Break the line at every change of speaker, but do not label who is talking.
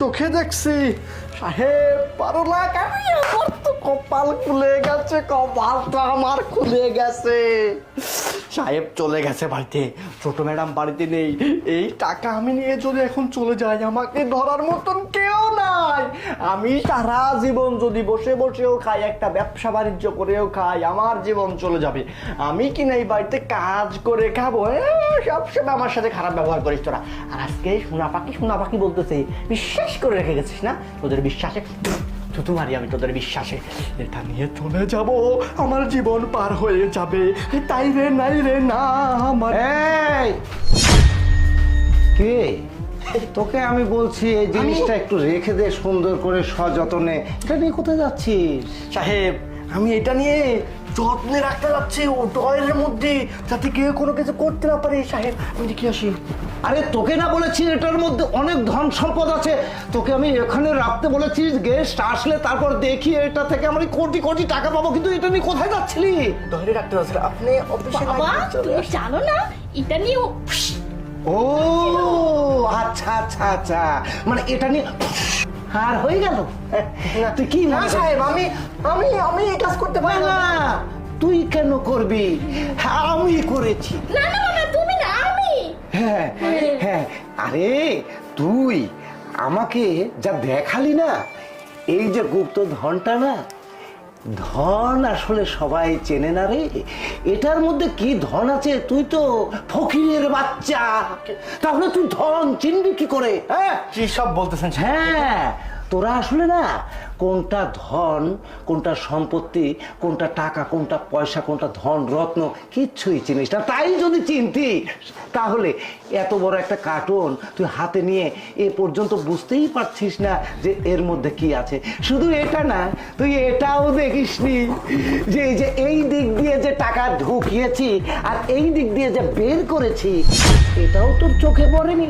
চোখে দেখছি। সাহেব 12 লাখ, আমি আমার তো কপাল খুলে গেছে, কপালটা আমার খুলে গেছে। সাহেব চলে গেছে বাড়িতে, ছোট ম্যাডাম বাড়িতে নেই। এই টাকা আমি নিয়ে যদি এখন চলে যাই, আমাকে ধরার মতন কেউ নাই। আমি সারা জীবন যদি বসে বসেও খাই, একটা ব্যবসা বাণিজ্য করেও খাই, আমার জীবন চলে যাবে। আমি কি না এই বাড়িতে কাজ করে খাবো? সবসময় আমার সাথে খারাপ ব্যবহার করিস তোরা। আর আজকে সোনা পাখি বলতেছে, বিশ্বাস করে রেখে গেছিস না? তোদের বিশ্বাসে থুতু মারি আমি, তোদের বিশ্বাসে। এটা নিয়ে চলে যাব, আমার জীবন পার হয়ে যাবে। তাই রে নাই রে না আমার।
এই কে? তোকে আমি বলছি এই জিনিসটা একটু রেখে দে সুন্দর করে সযত্নে। এটা নিয়ে কোথায় যাচ্ছিস?
সাহেব, আমি এটা নিয়ে যত্নে রাখতে যাচ্ছি ও ডয়ের মধ্যে, যাতে কেউ কোনো কিছু করতে না পারে। সাহেব, আমি দেখি আসি।
আরে তোকে না বলেছি এটার মধ্যে অনেক ধন সম্পদ আছে? তোকে আমি এখানে রাখতে বলেছি, গেস্ট আসলে তারপর দেখি এটা থেকে আমরা কোটি কোটি টাকা পাবো, কিন্তু এটা নিয়ে কোথায় যাচ্ছিলি?
ডয়ের রাখতে যাচ্ছি। আপনি অফিসে
বাবা তুমি জানো না এটা নিয়ে
ও আচ্ছা আচ্ছা আচ্ছা, মানে এটা নিয়ে আর হয়ে গেল। তুই কি
না
মনে করিস?
সাহেব, আমি আমি আমি এই কাজ করতে পারি
না,
না।
তুই কেন করবি? আমি করেছি।
না না বাবা তুমি না আমি।
হ্যাঁ হ্যাঁ, আরে তুই আমাকে যা দেখালি না, এই যে গুপ্ত ধনটা না, ধন আসলে সবাই চেনে না রে। এটার মধ্যে কি ধন আছে? তুই তো ফকিরের বাচ্চা, তাহলে তুই ধন চিনবি কি করে? হ্যাঁ
কি সব বলতেছেন?
হ্যাঁ, তোরা আসলে না কোনটা ধন, কোনটা সম্পত্তি, কোনটা টাকা, কোনটা পয়সা, কোনটা ধন রত্ন কিচ্ছুই চিনিস না। তাই যদি চিনতি তাহলে এত বড় একটা কার্টুন তুই হাতে নিয়ে এ পর্যন্ত বুঝতেই পারছিস না যে এর মধ্যে কি আছে। শুধু এটা না, তুই এটাও দেখিসনি যে এই দিক দিয়ে যে টাকা ঢুকিয়েছি আর এই দিক দিয়ে যে বের করেছি, এটাও তোর চোখে পড়েনি।